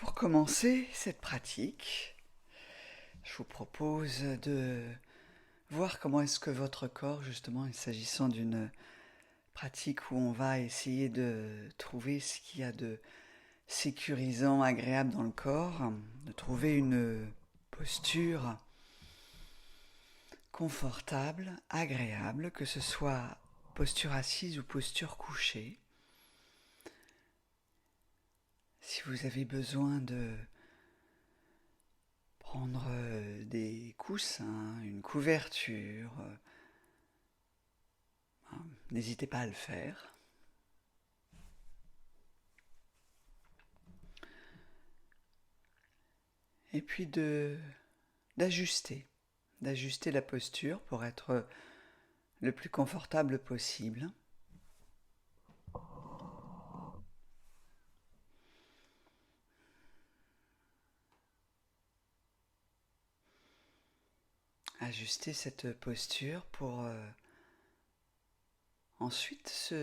Pour commencer cette pratique, je vous propose de voir comment est-ce que votre corps, justement, il s'agissant d'une pratique où on va essayer de trouver ce qu'il y a de sécurisant, agréable dans le corps, de trouver une posture confortable, agréable, que ce soit posture assise ou posture couchée. Si vous avez besoin de prendre des coussins, une couverture, n'hésitez pas à le faire. Et puis d'ajuster la posture pour être le plus confortable possible. Ajuster cette posture pour ensuite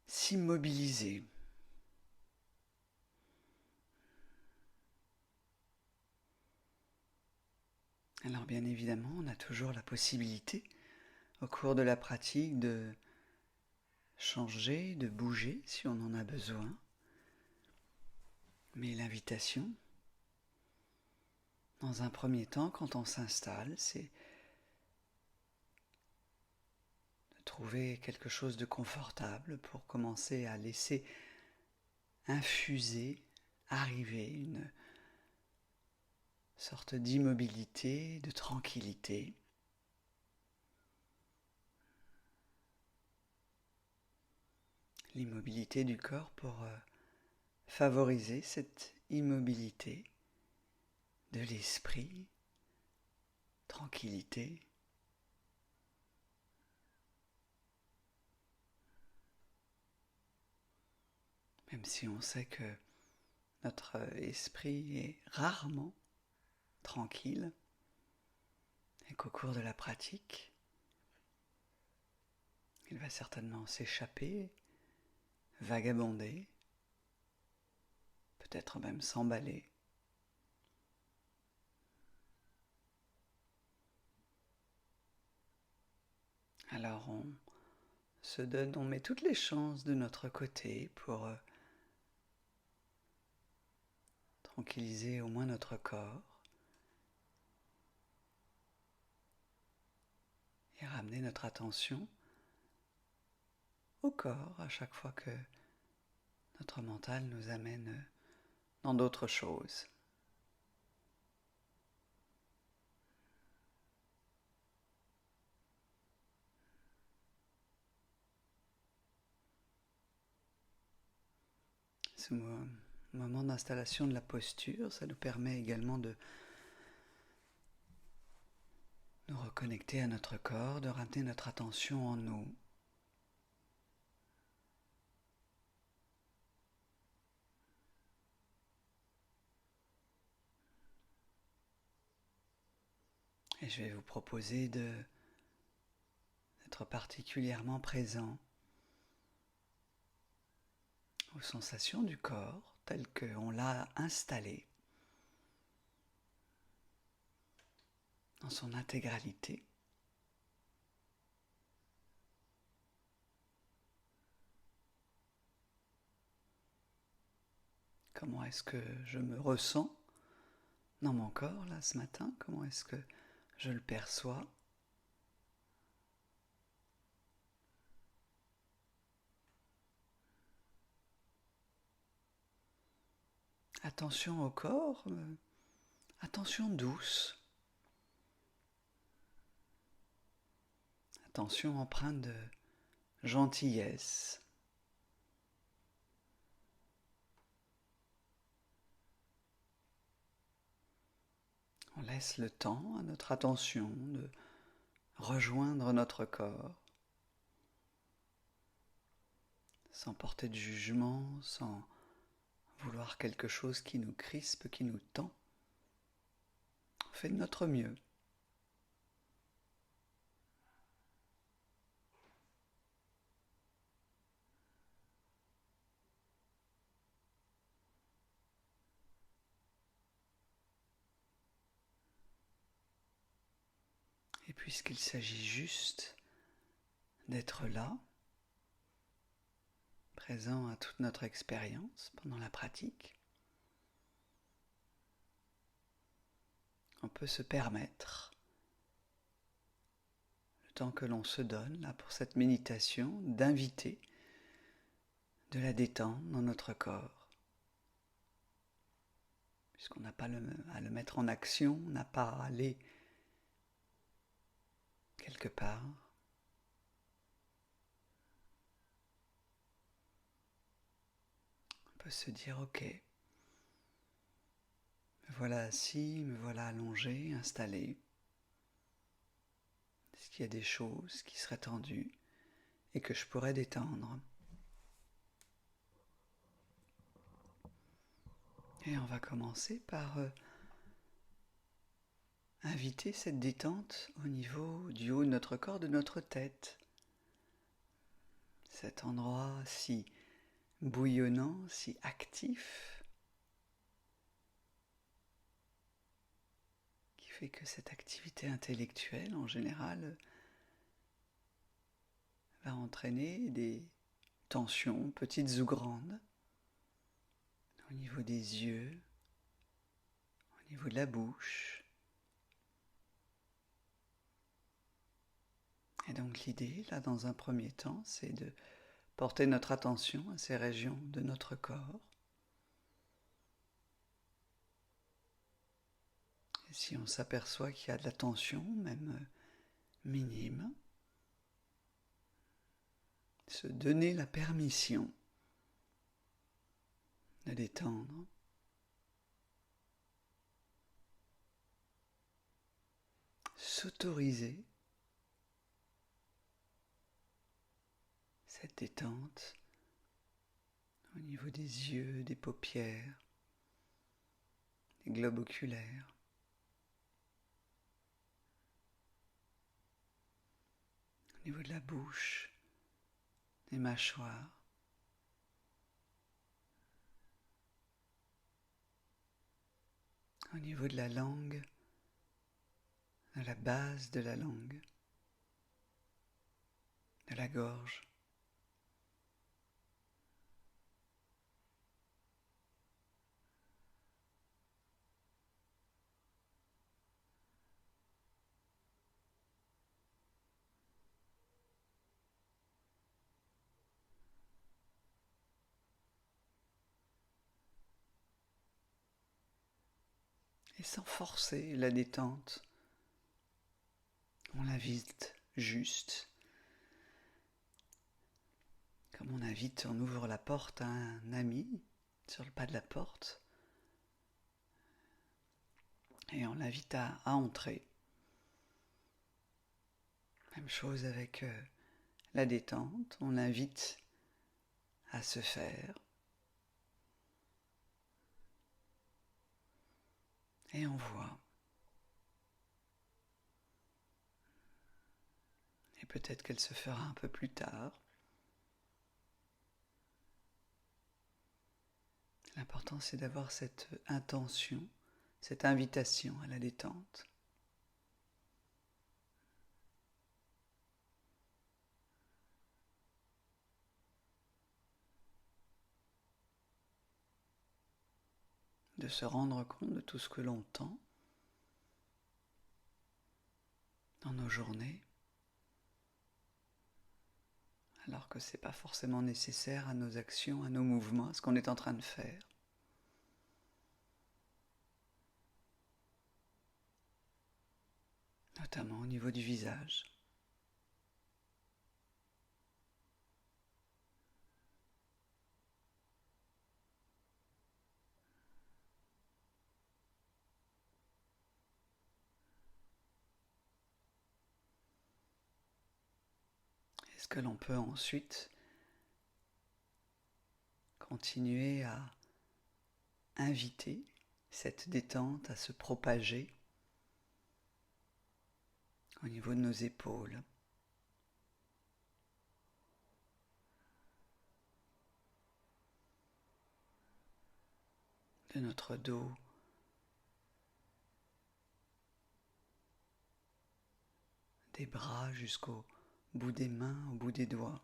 s'immobiliser. Alors bien évidemment, on a toujours la possibilité au cours de la pratique de changer, de bouger si on en a besoin. Mais l'invitation, dans un premier temps, quand on s'installe, c'est de trouver quelque chose de confortable pour commencer à laisser infuser, arriver une sorte d'immobilité, de tranquillité. L'immobilité du corps pour favoriser cette immobilité de l'esprit, tranquillité. Même si on sait que notre esprit est rarement tranquille et qu'au cours de la pratique, il va certainement s'échapper, vagabonder, peut-être même s'emballer. Alors on met toutes les chances de notre côté pour tranquilliser au moins notre corps et ramener notre attention au corps à chaque fois que notre mental nous amène dans d'autres choses. Ce moment d'installation de la posture, ça nous permet également de nous reconnecter à notre corps, de ramener notre attention en nous. Et je vais vous proposer d'être particulièrement présent aux sensations du corps telles qu'on l'a installé dans son intégralité. Comment est-ce que je me ressens dans mon corps là ce matin? Comment est-ce que je le perçois? Attention au corps, attention douce, attention empreinte de gentillesse. On laisse le temps à notre attention de rejoindre notre corps, sans porter de jugement, sans vouloir quelque chose qui nous crispe, qui nous tend. On fait de notre mieux. puisqu'il s'agit juste d'être là, présent à toute notre expérience pendant la pratique, on peut se permettre, le temps que l'on se donne là pour cette méditation, d'inviter de la détente dans notre corps. Puisqu'on n'a pas à le mettre en action, on n'a pas à aller quelque part. On peut se dire, ok, me voilà assis, me voilà allongé, installé. Est-ce qu'il y a des choses qui seraient tendues et que je pourrais détendre? Et on va commencer par inviter cette détente au niveau du haut de notre corps, de notre tête. Cet endroit si bouillonnant, si actif, qui fait que cette activité intellectuelle, en général, va entraîner des tensions, petites ou grandes, au niveau des yeux, au niveau de la bouche. Et donc l'idée, là, dans un premier temps, c'est de porter notre attention à ces régions de notre corps. Et si on s'aperçoit qu'il y a de la tension, même minime, se donner la permission de détendre, s'autoriser cette détente au niveau des yeux, des paupières, des globes oculaires, au niveau de la bouche, des mâchoires, au niveau de la langue, à la base de la langue, de la gorge. Et sans forcer la détente, on l'invite juste, comme on ouvre la porte à un ami sur le pas de la porte, et on l'invite à entrer. Même chose avec la détente, on l'invite à se faire. Et on voit. Et peut-être qu'elle se fera un peu plus tard. L'important, c'est d'avoir cette intention, cette invitation à la détente. De se rendre compte de tout ce que l'on tend dans nos journées, alors que ce n'est pas forcément nécessaire à nos actions, à nos mouvements, à ce qu'on est en train de faire. Notamment au niveau du visage. Est-ce que l'on peut ensuite continuer à inviter cette détente à se propager au niveau de nos épaules, de notre dos, des bras jusqu'au bout des mains, au bout des doigts.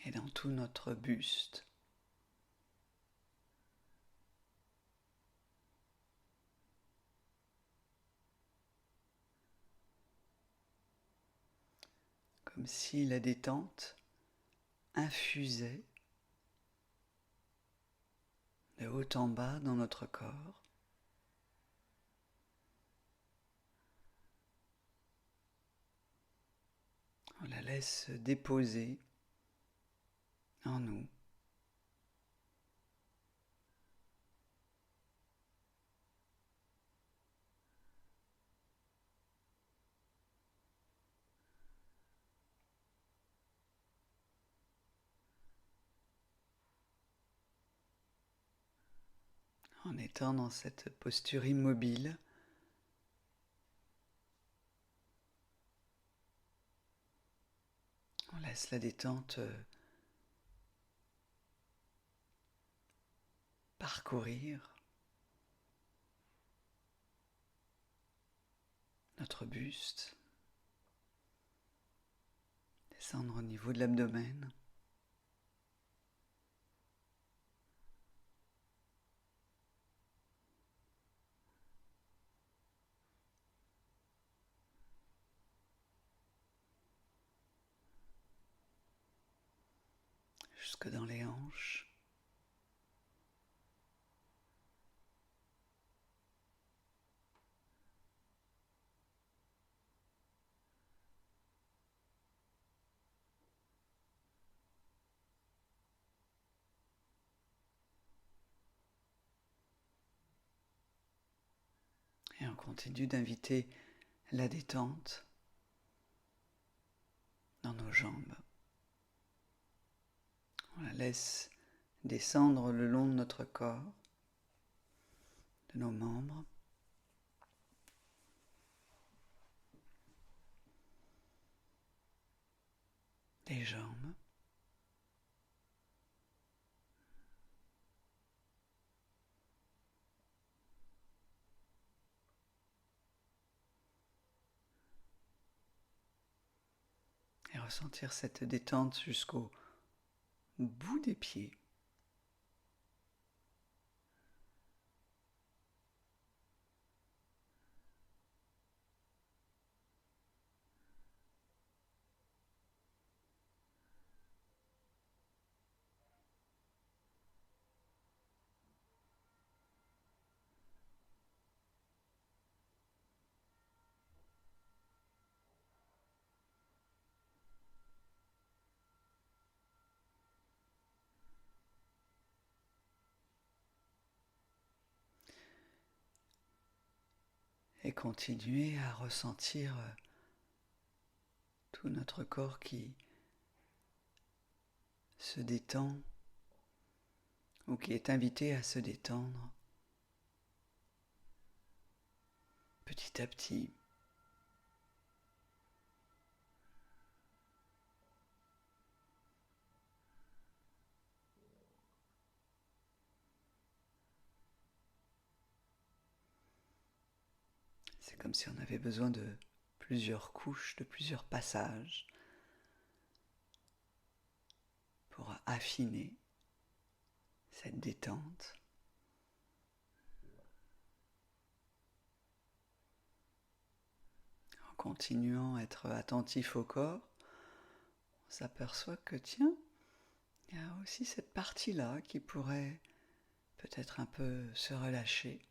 Et dans tout notre buste. Comme si la détente infusait de haut en bas dans notre corps. On la laisse se déposer en nous. En étant dans cette posture immobile, on laisse la détente parcourir notre buste, descendre au niveau de l'abdomen. Jusque dans les hanches. Et on continue d'inviter la détente dans nos jambes. On la laisse descendre le long de notre corps, de nos membres. Des jambes. Et ressentir cette détente jusqu'au bout des pieds. Et continuer à ressentir tout notre corps qui se détend ou qui est invité à se détendre petit à petit. C'est comme si on avait besoin de plusieurs couches, de plusieurs passages pour affiner cette détente. En continuant à être attentif au corps, on s'aperçoit que tiens, il y a aussi cette partie-là qui pourrait peut-être un peu se relâcher.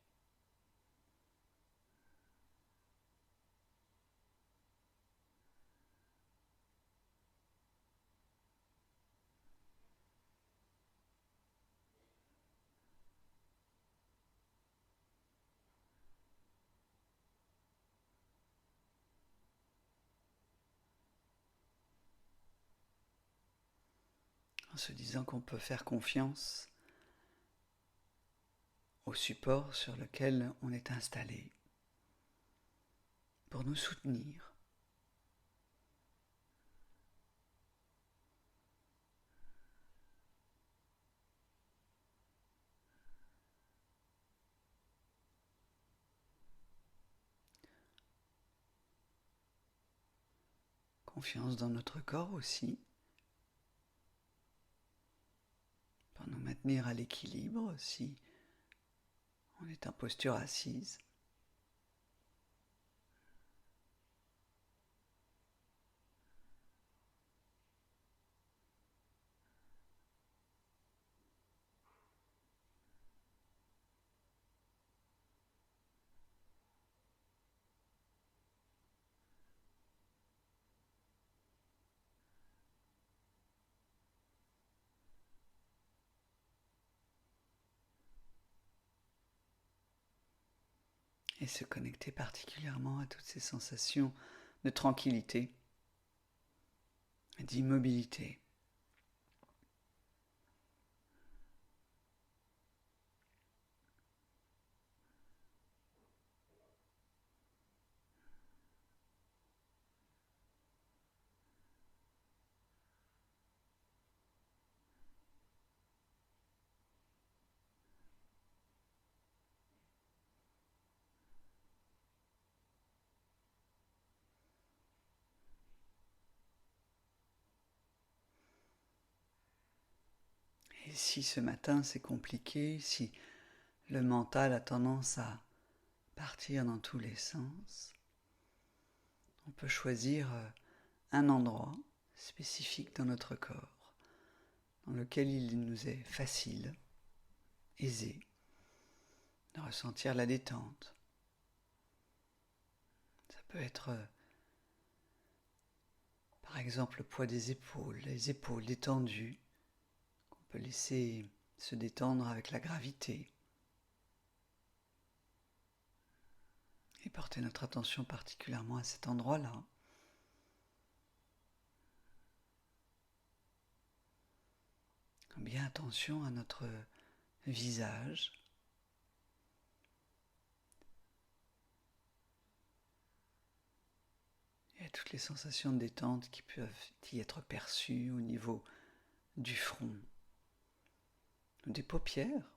En se disant qu'on peut faire confiance au support sur lequel on est installé pour nous soutenir confiance dans notre corps aussi, pour nous maintenir à l'équilibre si on est en posture assise. Et se connecter particulièrement à toutes ces sensations de tranquillité, d'immobilité. Et si ce matin c'est compliqué, si le mental a tendance à partir dans tous les sens, on peut choisir un endroit spécifique dans notre corps, dans lequel il nous est facile, aisé, de ressentir la détente. Ça peut être, par exemple, le poids des épaules, les épaules détendues, qu'on peut laisser se détendre avec la gravité. Et porter notre attention particulièrement à cet endroit-là. Bien attention à notre visage. Et à toutes les sensations de détente qui peuvent y être perçues au niveau du front, des paupières.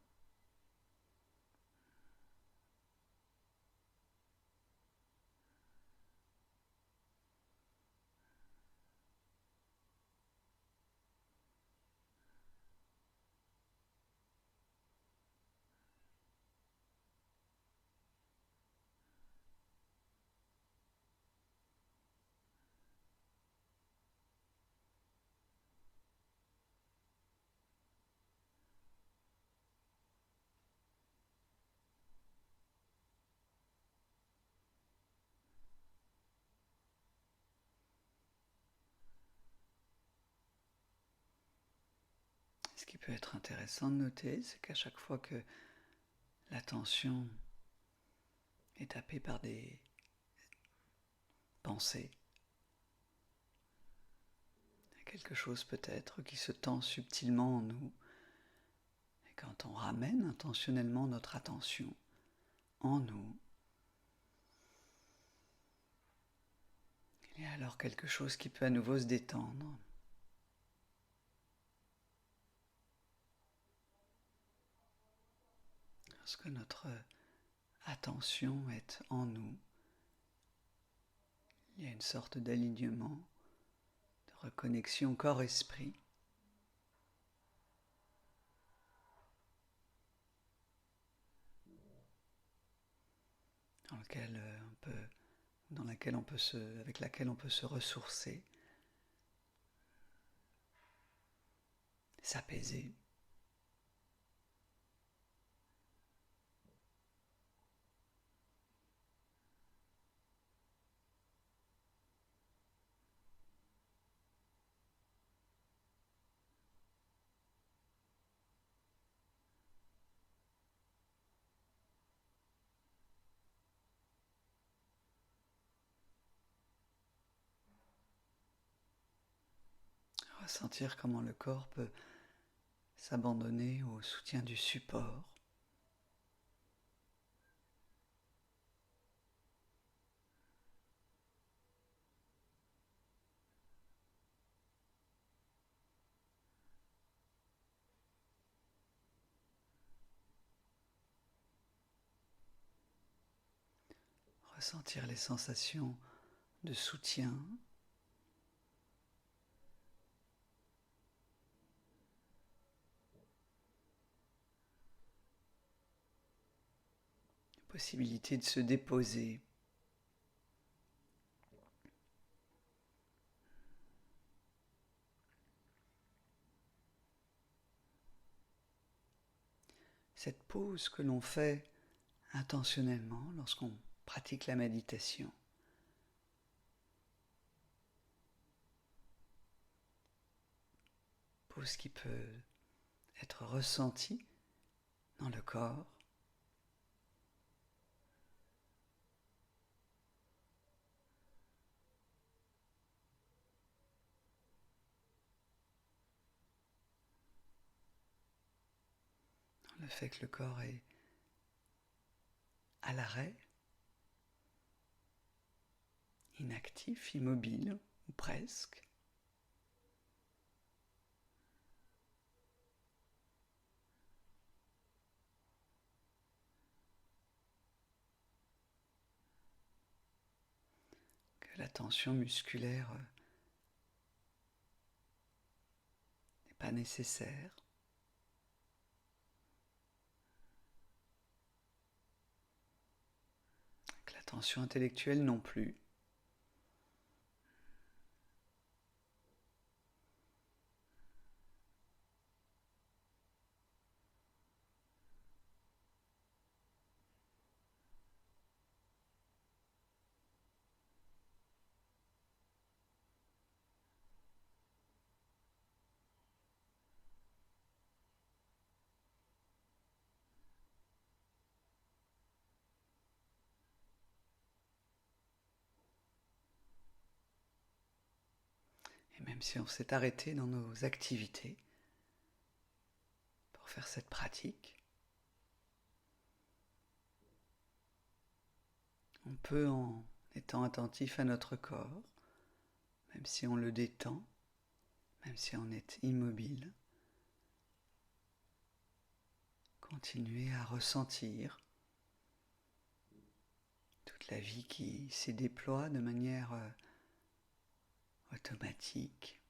Ce qui peut être intéressant de noter, c'est qu'à chaque fois que l'attention est happée par des pensées, quelque chose peut-être qui se tend subtilement en nous, et quand on ramène intentionnellement notre attention en nous, il y a alors quelque chose qui peut à nouveau se détendre. Lorsque notre attention est en nous, il y a une sorte d'alignement, de reconnexion corps-esprit, avec laquelle on peut se ressourcer, s'apaiser. Ressentir comment le corps peut s'abandonner au soutien du support. Ressentir les sensations de soutien possibilité de se déposer. Cette pause que l'on fait intentionnellement lorsqu'on pratique la méditation. Pause qui peut être ressentie dans le corps. Le fait que le corps est à l'arrêt, inactif, immobile, ou presque. Que la tension musculaire n'est pas nécessaire. Que la tension intellectuelle non plus. Et même si on s'est arrêté dans nos activités pour faire cette pratique, on peut, en étant attentif à notre corps, même si on le détend, même si on est immobile, continuer à ressentir toute la vie qui s'y déploie de manière automatique.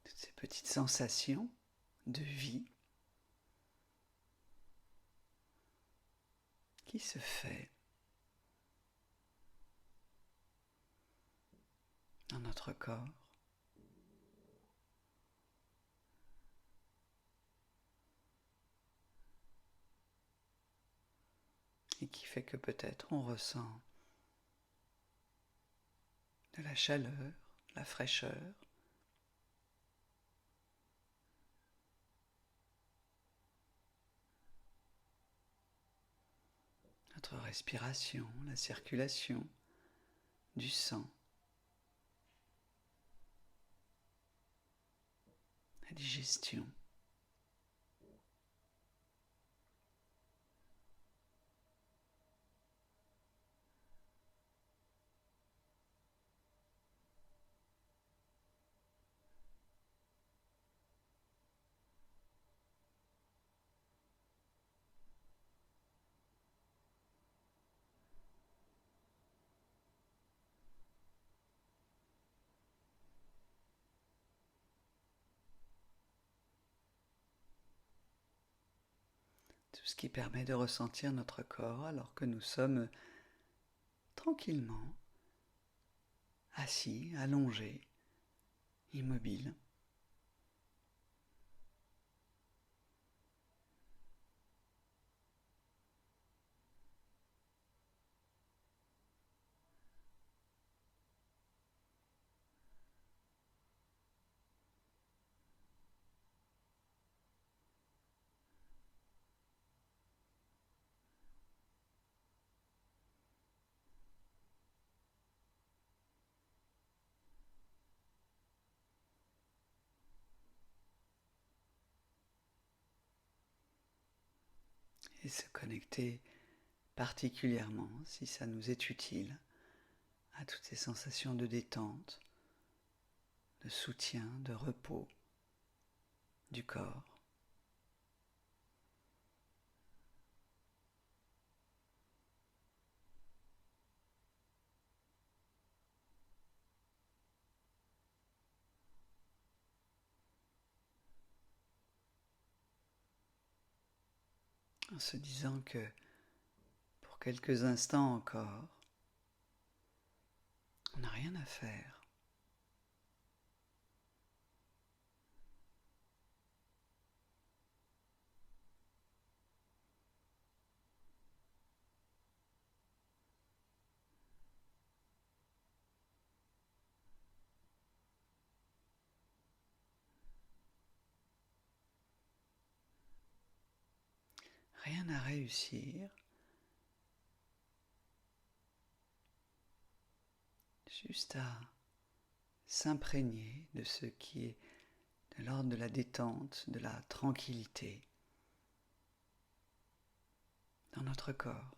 Toutes ces petites sensations de vie qui se fait dans notre corps. Et qui fait que peut-être on ressent de la chaleur, de la fraîcheur. Notre respiration, la circulation du sang, la digestion. Tout ce qui permet de ressentir notre corps alors que nous sommes tranquillement assis, allongés, immobiles. Et se connecter particulièrement, si ça nous est utile, à toutes ces sensations de détente, de soutien, de repos du corps. en se disant que pour quelques instants encore, on n'a rien à faire. Rien à réussir, juste à s'imprégner de ce qui est de l'ordre de la détente, de la tranquillité dans notre corps.